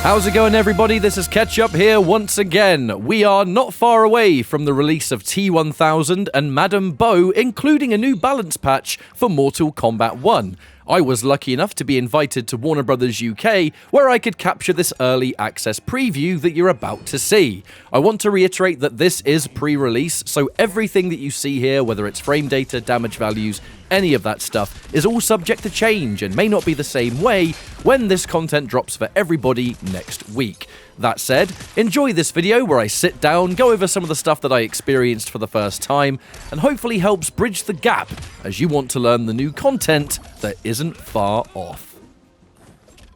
How's it going, everybody? This is Ketchup here once again. We are not far away from the release of T-1000 and Madame Bo, including a new balance patch for Mortal Kombat 1. I was lucky enough to be invited to Warner Bros. UK, where I could capture this early access preview that you're about to see. I want to reiterate that this is pre-release, so everything that you see here, whether it's frame data, damage values, any of that stuff, is all subject to change and may not be the same way when this content drops for everybody next week. That said, enjoy this video where I sit down, go over some of the stuff that I experienced for the first time, and hopefully helps bridge the gap as you want to learn the new content that isn't far off.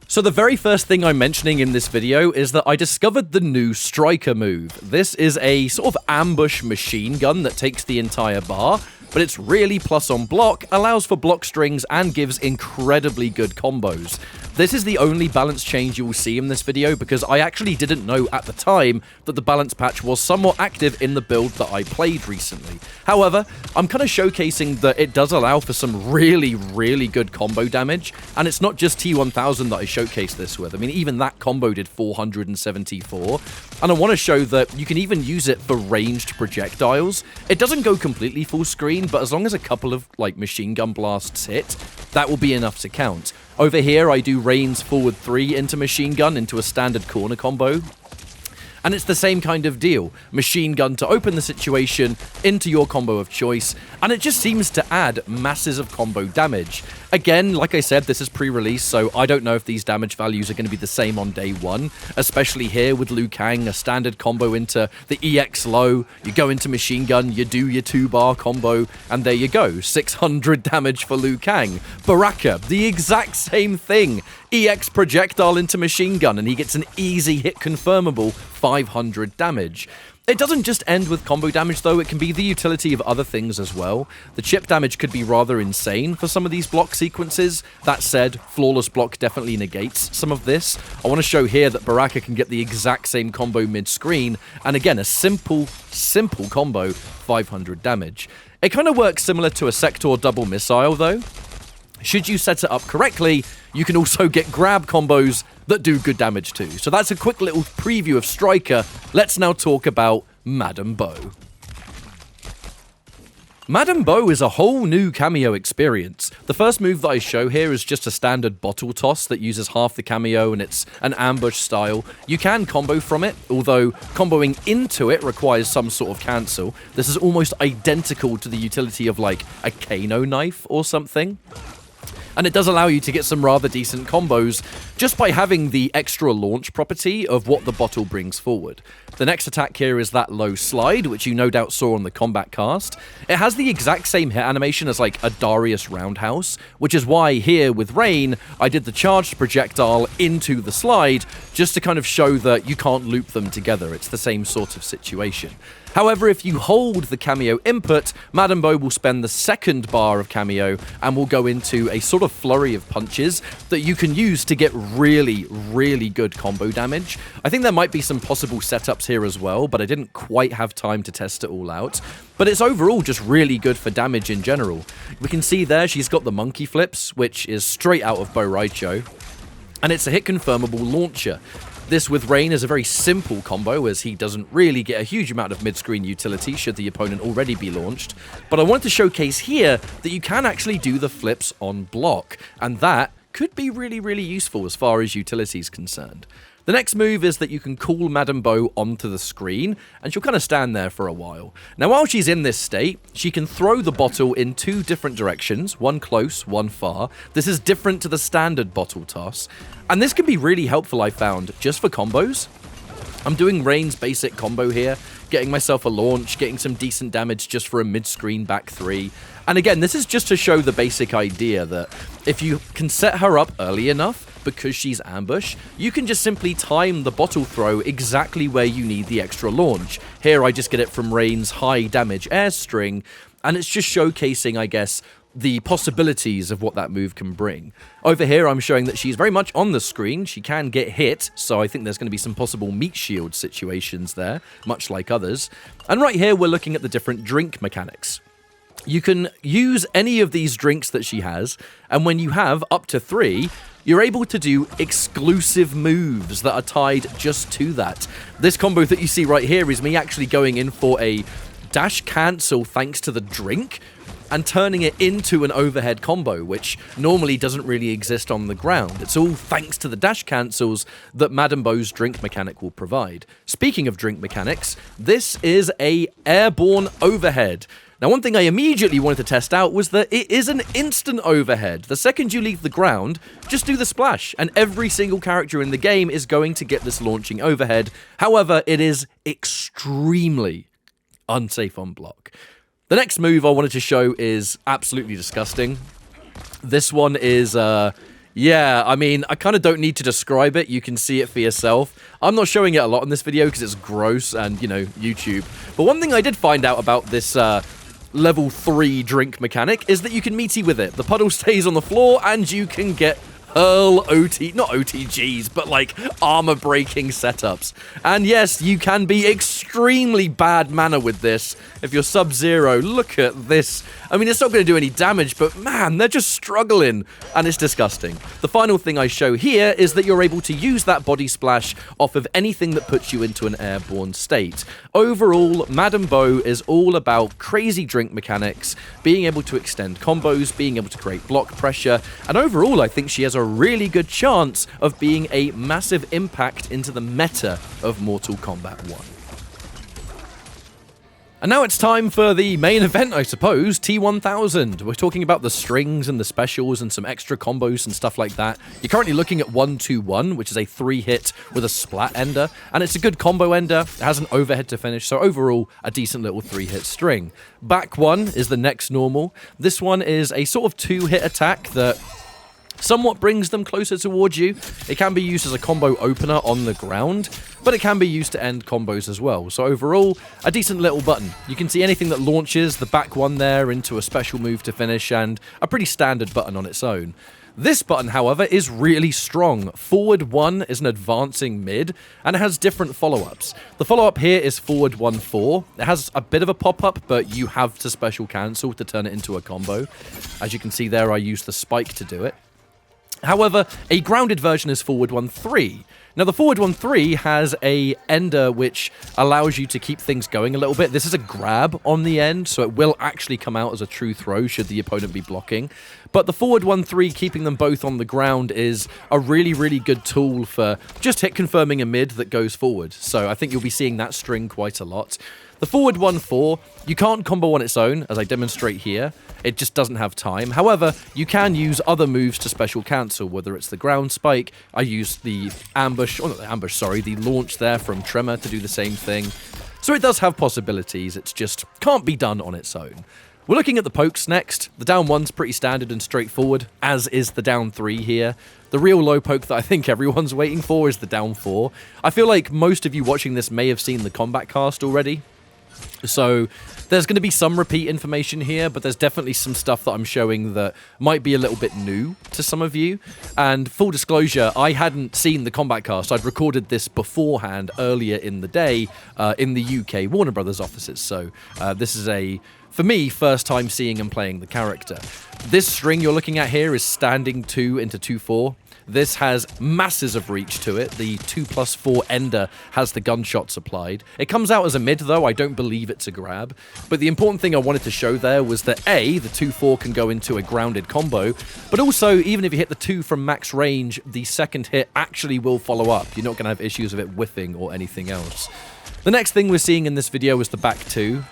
So the very first thing I'm mentioning in this video is that I discovered the new Stryker move. This is a sort of ambush machine gun that takes the entire bar, but it's really plus on block, allows for block strings, and gives incredibly good combos. This is the only balance change you will see in this video because I actually didn't know at the time that the balance patch was somewhat active in the build that I played recently. However, I'm kind of showcasing that it does allow for some really good combo damage, and it's not just T-1000 that I showcased this with. I mean, even that combo did 474, and I want to show that you can even use it for ranged projectiles. It doesn't go completely full screen, but as long as a couple of machine gun blasts hit, that will be enough to count. Over here, I do Rain's forward 3 into machine gun into a standard corner combo. And it's the same kind of deal. Machine gun to open the situation into your combo of choice, and it just seems to add masses of combo damage. Again, like I said, this is pre-release, so I don't know if these damage values are going to be the same on day one, especially here with Liu Kang, a standard combo into the EX low, you go into machine gun, you do your 2-bar combo, and there you go, 600 damage for Liu Kang. Baraka, the exact same thing. EX projectile into machine gun, and he gets an easy hit confirmable 500 damage. It doesn't just end with combo damage though, it can be the utility of other things as well. The chip damage could be rather insane for some of these block sequences. That said, flawless block definitely negates some of this. I want to show here that Baraka can get the exact same combo mid-screen, and again, a simple combo, 500 damage. It kind of works similar to a Sector double missile though. Should you set it up correctly, you can also get grab combos that do good damage too. So that's a quick little preview of Stryker. Let's now talk about Madame Bo. Madame Bo is a whole new cameo experience. The first move that I show here is just a standard bottle toss that uses half the cameo, and it's an ambush style. You can combo from it, although comboing into it requires some sort of cancel. This is almost identical to the utility of like a Kano knife or something. And it does allow you to get some rather decent combos just by having the extra launch property of what the bottle brings forward. The next attack here is that low slide, which you no doubt saw on the combat cast. It has the exact same hit animation as like a Darius roundhouse, which is why here with Rain, I did the charged projectile into the slide just to kind of show that you can't loop them together. It's the same sort of situation. However, if you hold the cameo input, Madame Bo will spend the second bar of cameo and will go into a sort of flurry of punches that you can use to get really good combo damage. I think there might be some possible setups here as well, but I didn't quite have time to test it all out. But it's overall just really good for damage in general. We can see there she's got the monkey flips, which is straight out of Bo Raicho, and it's a hit confirmable launcher. This with Rain is a very simple combo, as he doesn't really get a huge amount of mid-screen utility should the opponent already be launched. But I wanted to showcase here that you can actually do the flips on block, and that could be really useful as far as utility is concerned. The next move is that you can call Madame Bo onto the screen, and she'll kind of stand there for a while. Now, while she's in this state, she can throw the bottle in two different directions, one close, one far. This is different to the standard bottle toss, and this can be really helpful, I found, just for combos. I'm doing Rain's basic combo here, getting myself a launch, getting some decent damage just for a mid-screen back 3. And again, this is just to show the basic idea that if you can set her up early enough, because she's ambush, you can just simply time the bottle throw exactly where you need the extra launch. Here I just get it from Rain's high damage air string, and it's just showcasing, I guess, the possibilities of what that move can bring. Over here, I'm showing that she's very much on the screen. She can get hit, so I think there's going to be some possible meat shield situations there, much like others. And right here, we're looking at the different drink mechanics. You can use any of these drinks that she has, and when you have up to 3, you're able to do exclusive moves that are tied just to that. This combo that you see right here is me actually going in for a dash cancel thanks to the drink, and turning it into an overhead combo, which normally doesn't really exist on the ground. It's all thanks to the dash cancels that Madam Bo's drink mechanic will provide. Speaking of drink mechanics, this is a airborne overhead. Now, one thing I immediately wanted to test out was that it is an instant overhead. The second you leave the ground, just do the splash, and every single character in the game is going to get this launching overhead. However, it is extremely unsafe on block. The next move I wanted to show is absolutely disgusting. This one is, yeah, I mean, I kind of don't need to describe it. You can see it for yourself. I'm not showing it a lot in this video because it's gross and, you know, YouTube. But one thing I did find out about this level 3 drink mechanic is that you can meaty with it. The puddle stays on the floor and you can get not OTGs, but like armor-breaking setups. And yes, you can be extremely bad mana with this. If you're Sub-Zero, look at this. I mean, it's not going to do any damage, but man, they're just struggling, and it's disgusting. The final thing I show here is that you're able to use that body splash off of anything that puts you into an airborne state. Overall, Madam Bo is all about crazy drink mechanics, being able to extend combos, being able to create block pressure, and overall, I think she has a really good chance of being a massive impact into the meta of Mortal Kombat 1. And now it's time for the main event, I suppose, T-1000. We're talking about the strings and the specials and some extra combos and stuff like that. You're currently looking at 1-2-1, which is a 3-hit with a splat ender, and it's a good combo ender. It has an overhead to finish, so overall, a decent little 3-hit string. Back 1 is the next normal. This one is a sort of 2-hit attack that somewhat brings them closer towards you. It can be used as a combo opener on the ground, but it can be used to end combos as well. So overall, a decent little button. You can see anything that launches the back 1 there into a special move to finish, and a pretty standard button on its own. This button, however, is really strong. Forward 1 is an advancing mid, and it has different follow-ups. The follow-up here is forward 1-4. It has a bit of a pop-up, but you have to special cancel to turn it into a combo. As you can see there, I used the spike to do it. However, a grounded version is forward 1-3. Now, the forward 1-3 has a ender which allows you to keep things going a little bit. This is a grab on the end, so it will actually come out as a true throw should the opponent be blocking. But the forward 1-3, keeping them both on the ground, is a really, really good tool for just hit confirming a mid that goes forward. So I think you'll be seeing that string quite a lot. The forward 1-4, you can't combo on its own, as I demonstrate here. It just doesn't have time. However, you can use other moves to special cancel, whether it's the ground spike. I used the ambush, or not the ambush, sorry, the launch there from Tremor to do the same thing. So it does have possibilities, it's just can't be done on its own. We're looking at the pokes next. The down 1's pretty standard and straightforward, as is the down 3 here. The real low poke that I think everyone's waiting for is the down 4. I feel like most of you watching this may have seen the combat cast already. So there's going to be some repeat information here, but there's definitely some stuff that I'm showing that might be a little bit new to some of you. And full disclosure, I hadn't seen the combat cast. I'd recorded this beforehand earlier in the day in the UK Warner Brothers offices. So this is for me, first time seeing and playing the character. This string you're looking at here is standing 2 into 2-4. This has masses of reach to it. The 2+4 ender has the gunshots applied. It comes out as a mid, though. I don't believe it's a grab. But the important thing I wanted to show there was that A, the 2-4 can go into a grounded combo, but also, even if you hit the 2 from max range, the second hit actually will follow up. You're not going to have issues of it whiffing or anything else. The next thing we're seeing in this video is the back 2.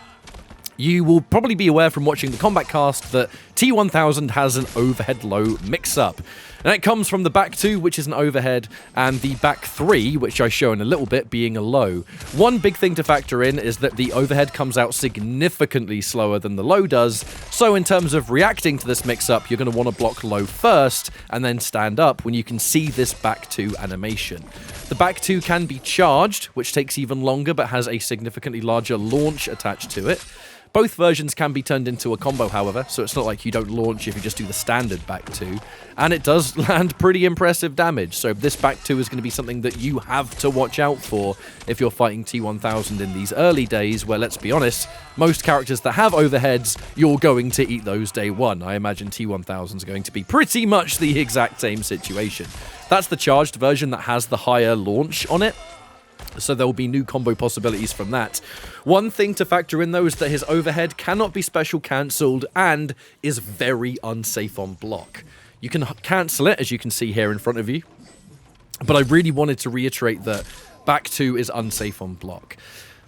You will probably be aware from watching the combat cast that T-1000 has an overhead low mix-up. And it comes from the back 2, which is an overhead, and the back 3, which I show in a little bit, being a low. One big thing to factor in is that the overhead comes out significantly slower than the low does, so in terms of reacting to this mix-up, you're going to want to block low first, and then stand up when you can see this back 2 animation. The back 2 can be charged, which takes even longer, but has a significantly larger launch attached to it. Both versions can be turned into a combo, however, so it's not like you don't launch if you just do the standard back 2. And it does does land pretty impressive damage, so this back 2 is going to be something that you have to watch out for if you're fighting T-1000 in these early days, where, let's be honest, most characters that have overheads, you're going to eat those day 1. I imagine T-1000 is going to be pretty much the exact same situation. That's the charged version that has the higher launch on it, so there will be new combo possibilities from that. One thing to factor in, though, is that his overhead cannot be special cancelled and is very unsafe on block. You can cancel it, as you can see here in front of you, but I really wanted to reiterate that back 2 is unsafe on block.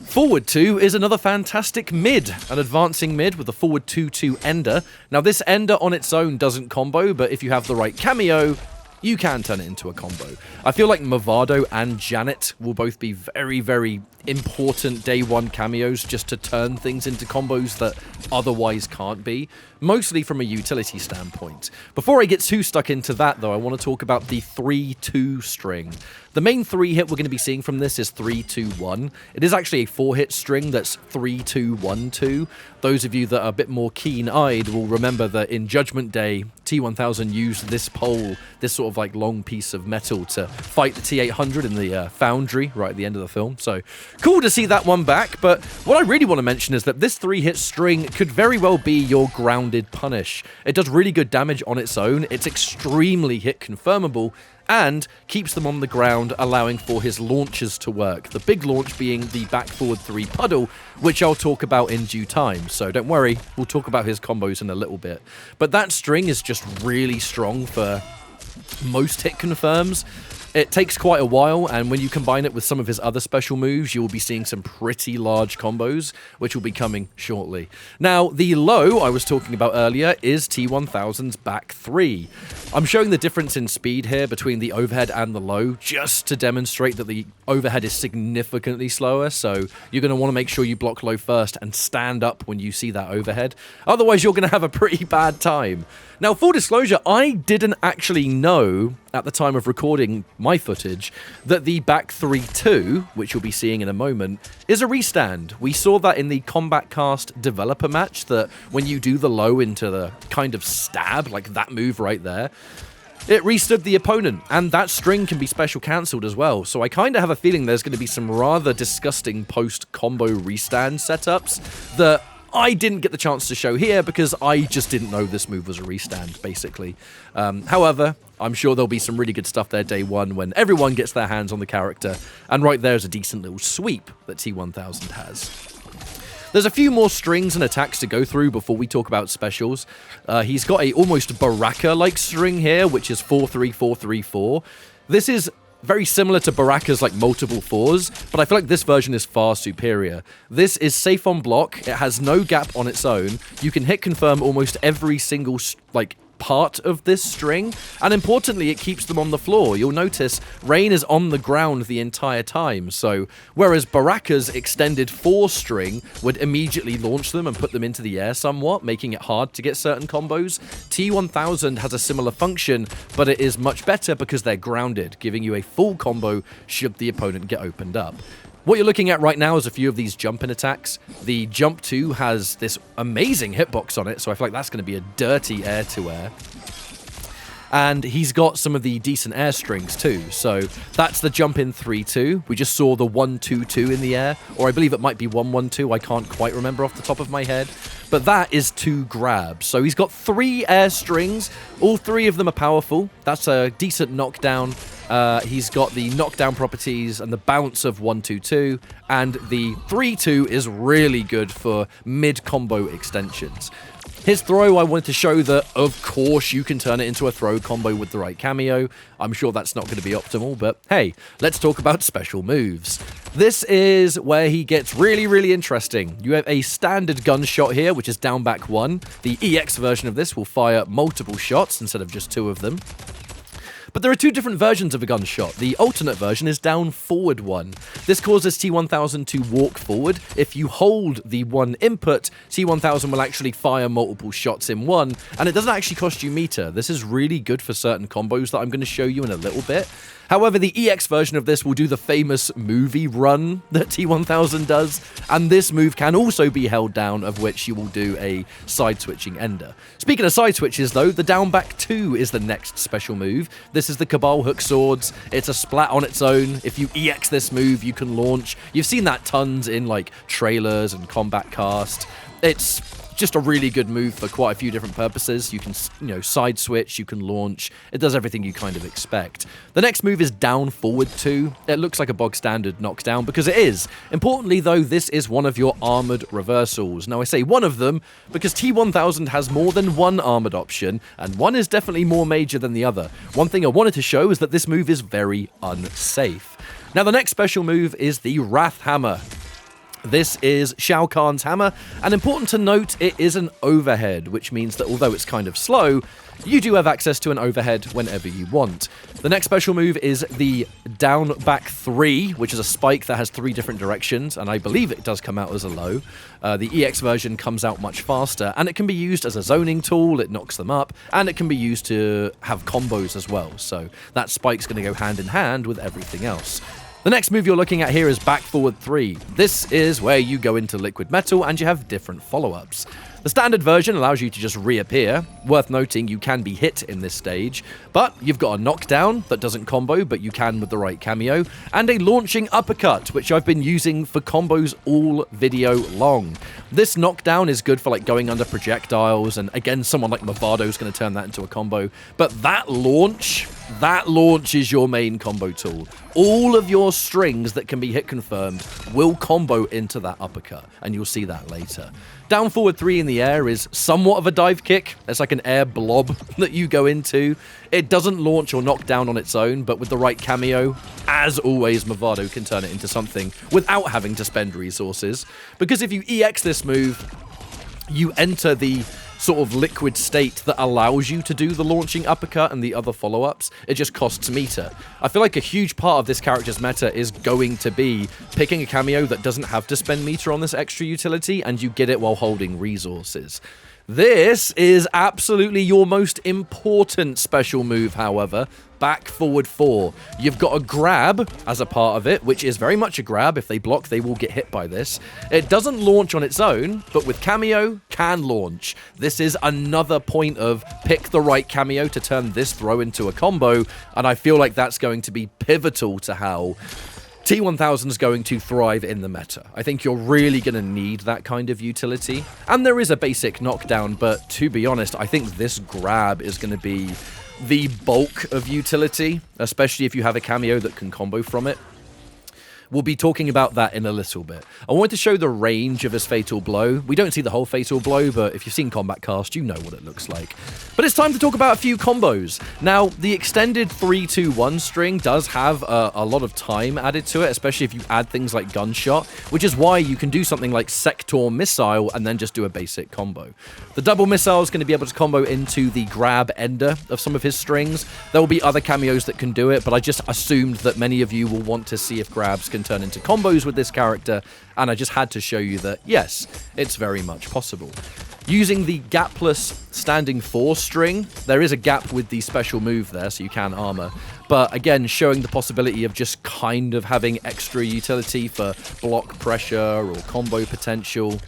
Forward 2 is another fantastic mid, an advancing mid with a forward 2-2 ender. Now, this ender on its own doesn't combo, but if you have the right cameo, you can turn it into a combo. I feel like Movado and Janet will both be very, very important day 1 cameos just to turn things into combos that otherwise can't be, mostly from a utility standpoint. Before I get too stuck into that, though, I want to talk about the 3-2 string. The main 3 hit we're going to be seeing from this is 3-2-1. It is actually a 4-hit string that's 3-2-1-2. Those of you that are a bit more keen-eyed will remember that in Judgment Day, T-1000 used this pole, this sort of like long piece of metal, to fight the T-800 in the foundry right at the end of the film. So cool to see that one back, but what I really want to mention is that this 3-hit string could very well be your grounded punish. It does really good damage on its own, it's extremely hit confirmable, and keeps them on the ground, allowing for his launches to work. The big launch being the back forward 3 puddle, which I'll talk about in due time, so don't worry, we'll talk about his combos in a little bit. But that string is just really strong for most hit confirms. It takes quite a while, and when you combine it with some of his other special moves, you will be seeing some pretty large combos, which will be coming shortly. Now, the low I was talking about earlier is T-1000's back 3. I'm showing the difference in speed here between the overhead and the low, just to demonstrate that the overhead is significantly slower, so you're going to want to make sure you block low first and stand up when you see that overhead. Otherwise, you're going to have a pretty bad time. Now, full disclosure, I didn't actually know at the time of recording my footage that the back 3-2, which you'll be seeing in a moment, is a restand. We saw that in the Combat Cast developer match, that when you do the low into the kind of stab, like that move right there, it restood the opponent, and that string can be special cancelled as well. So I kind of have a feeling there's going to be some rather disgusting post-combo restand setups that I didn't get the chance to show here because I just didn't know this move was a restand, basically. However, I'm sure there'll be some really good stuff there day 1 when everyone gets their hands on the character, and right there's a decent little sweep that T-1000 has. There's a few more strings and attacks to go through before we talk about specials. He's got a almost Baraka-like string here, which is 4-3-4-3-4. This is very similar to Baraka's like multiple 4s, but I feel like this version is far superior. This is safe on block, it has no gap on its own, you can hit confirm almost every single like part of this string, and importantly, it keeps them on the floor. You'll notice Rain is on the ground the entire time, so whereas Baraka's extended 4 string would immediately launch them and put them into the air somewhat, making it hard to get certain combos, T-1000 has a similar function, but it is much better because they're grounded, giving you a full combo should the opponent get opened up. What you're looking at right now is a few of these jump-in attacks. The Jump 2 has this amazing hitbox on it, so I feel like that's going to be a dirty air-to-air. And he's got some of the decent air strings too, so that's the Jump-in 3-2. We just saw the 1-2-2 in the air, or I believe it might be 1-1-2, I can't quite remember off the top of my head. But that is 2 grabs. So he's got 3 air strings, all 3 of them are powerful. That's a decent knockdown. He's got the knockdown properties and the bounce of 1-2-2, and the 3-2 is really good for mid-combo extensions. His throw, I wanted to show that, of course, you can turn it into a throw combo with the right cameo. I'm sure that's not going to be optimal, but hey, let's talk about special moves. This is where he gets really, really interesting. You have a standard gunshot here, which is down back 1. The EX version of this will fire multiple shots instead of just 2 of them. But there are 2 different versions of a gunshot. The alternate version is down forward 1. This causes T-1000 to walk forward. If you hold the 1 input, T-1000 will actually fire multiple shots in one, and it doesn't actually cost you meter. This is really good for certain combos that I'm going to show you in a little bit. However, the EX version of this will do the famous movie run that T-1000 does, and this move can also be held down, of which you will do a side-switching ender. Speaking of side-switches, though, the down back 2 is the next special move. This is the Cabal Hook Swords. It's a splat on its own. If you EX this move, you can launch. You've seen that tons in, like, trailers and Combat Cast. It's just a really good move for quite a few different purposes. You can, side switch, you can launch. It does everything you kind of expect. The next move is down forward 2. It looks like a bog standard knockdown because it is. Importantly, though, this is one of your armored reversals. Now, I say one of them because T-1000 has more than one armored option, and one is definitely more major than the other. One thing I wanted to show is that this move is very unsafe. Now, the next special move is the Wrath Hammer. This is Shao Kahn's hammer, and important to note, it is an overhead, which means that although it's kind of slow, you do have access to an overhead whenever you want. The next special move is the down back 3, which is a spike that has 3 different directions, and I believe it does come out as a low. The EX version comes out much faster, and it can be used as a zoning tool, it knocks them up, and it can be used to have combos as well, so that spike's going to go hand in hand with everything else. The next move you're looking at here is back forward 3. This is where you go into liquid metal and you have different follow-ups. The standard version allows you to just reappear. Worth noting, you can be hit in this stage, but you've got a knockdown that doesn't combo, but you can with the right cameo, and a launching uppercut, which I've been using for combos all video long. This knockdown is good for like going under projectiles, and again, someone like Movado is going to turn that into a combo, but that launch is your main combo tool. All of your strings that can be hit confirmed will combo into that uppercut, and you'll see that later. Down forward 3 in the air is somewhat of a dive kick. It's like an air blob that you go into. It doesn't launch or knock down on its own, but with the right cameo, as always, Movado can turn it into something without having to spend resources. Because if you EX this move, you enter the sort of liquid state that allows you to do the launching uppercut and the other follow-ups. It just costs meter. I feel like a huge part of this character's meta is going to be picking a cameo that doesn't have to spend meter on this extra utility, and you get it while holding resources. This is absolutely your most important special move, however. Back forward 4. You've got a grab as a part of it, which is very much a grab. If they block, they will get hit by this. It doesn't launch on its own, but with cameo, can launch. This is another point of pick the right cameo to turn this throw into a combo, and I feel like that's going to be pivotal to how T-1000 is going to thrive in the meta. I think you're really going to need that kind of utility. And there is a basic knockdown, but to be honest, I think this grab is going to be the bulk of utility, especially if you have a cameo that can combo from it. We'll be talking about that in a little bit. I wanted to show the range of his Fatal Blow. We don't see the whole Fatal Blow, but if you've seen Combat Cast, you know what it looks like. But it's time to talk about a few combos. Now, the extended 3-2-1 string does have a lot of time added to it, especially if you add things like Gunshot, which is why you can do something like Sector Missile and then just do a basic combo. The double missile is going to be able to combo into the grab ender of some of his strings. There will be other cameos that can do it, but I just assumed that many of you will want to see if grabs can turn into combos with this character, and I just had to show you that, yes, it's very much possible. Using the gapless standing 4 string, there is a gap with the special move there, so you can armor, but again, showing the possibility of just kind of having extra utility for block pressure or combo potential.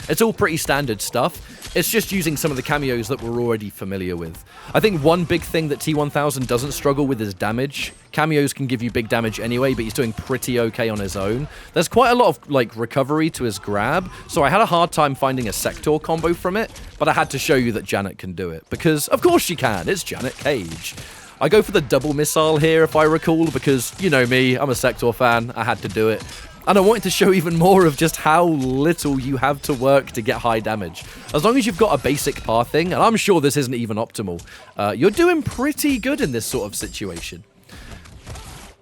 It's all pretty standard stuff. It's just using some of the cameos that we're already familiar with. I think one big thing that T-1000 doesn't struggle with is damage. Cameos can give you big damage anyway, but he's doing pretty okay on his own. There's quite a lot of recovery to his grab, so I had a hard time finding a Sector combo from it, but I had to show you that Janet can do it, because of course she can, it's Janet Cage. I go for the double missile here if I recall, because you know me, I'm a Sector fan, I had to do it. And I wanted to show even more of just how little you have to work to get high damage. As long as you've got a basic pathing, and I'm sure this isn't even optimal, you're doing pretty good in this sort of situation.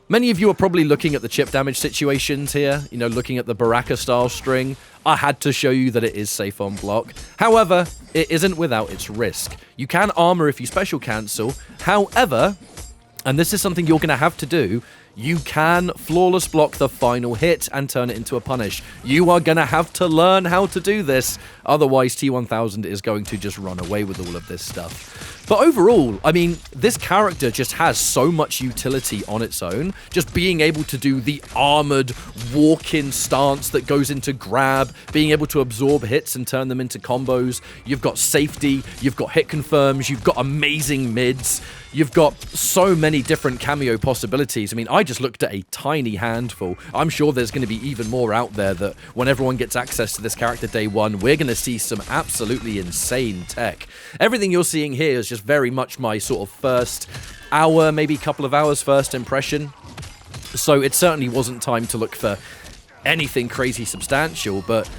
Many of you are probably looking at the chip damage situations here, looking at the Baraka-style string. I had to show you that it is safe on block. However, it isn't without its risk. You can armor if you special cancel. However, and this is something you're going to have to do, you can flawless block the final hit and turn it into a punish. You are going to have to learn how to do this, otherwise T-1000 is going to just run away with all of this stuff. But overall, I mean, this character just has so much utility on its own. Just being able to do the armored walk-in stance that goes into grab, being able to absorb hits and turn them into combos. You've got safety, you've got hit confirms, you've got amazing mids. You've got so many different cameo possibilities. I mean, I just looked at a tiny handful. I'm sure there's going to be even more out there that when everyone gets access to this character day one, we're going to see some absolutely insane tech. Everything you're seeing here is just very much my sort of first hour, maybe couple of hours first impression. So it certainly wasn't time to look for anything crazy substantial, but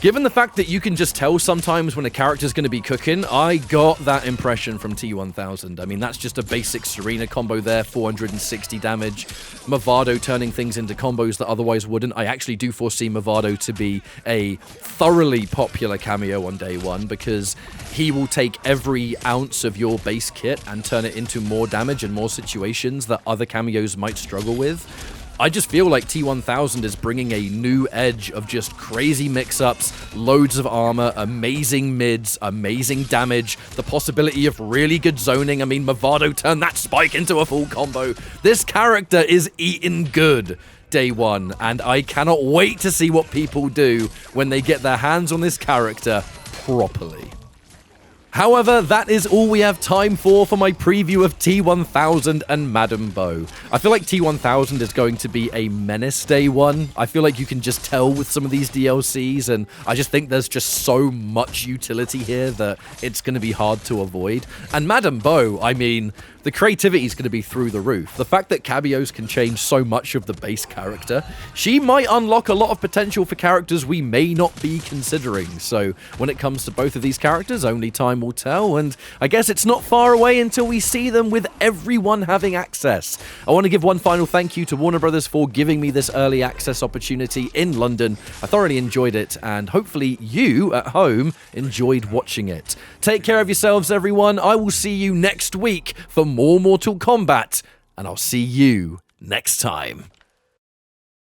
given the fact that you can just tell sometimes when a character's going to be cooking, I got that impression from T-1000. I mean, that's just a basic Serena combo there, 460 damage. Movado turning things into combos that otherwise wouldn't. I actually do foresee Movado to be a thoroughly popular cameo on day one because he will take every ounce of your base kit and turn it into more damage in more situations that other cameos might struggle with. I just feel like T-1000 is bringing a new edge of just crazy mix-ups, loads of armor, amazing mids, amazing damage, the possibility of really good zoning. I mean, Movado turned that spike into a full combo. This character is eating good day one, and I cannot wait to see what people do when they get their hands on this character properly. However, that is all we have time for my preview of T-1000 and Madam Bo. I feel like T-1000 is going to be a menace day one. I feel like you can just tell with some of these DLCs, and I just think there's just so much utility here that it's going to be hard to avoid. And Madam Bo, I mean, the creativity is going to be through the roof. The fact that cameos can change so much of the base character, she might unlock a lot of potential for characters we may not be considering. So when it comes to both of these characters, only time will tell, and I guess it's not far away until we see them with everyone having access. I want to give one final thank you to Warner Brothers for giving me this early access opportunity in London. I thoroughly enjoyed it, and hopefully you at home enjoyed watching it. Take care of yourselves, everyone. I will see you next week for more Mortal Kombat, and I'll see you next time.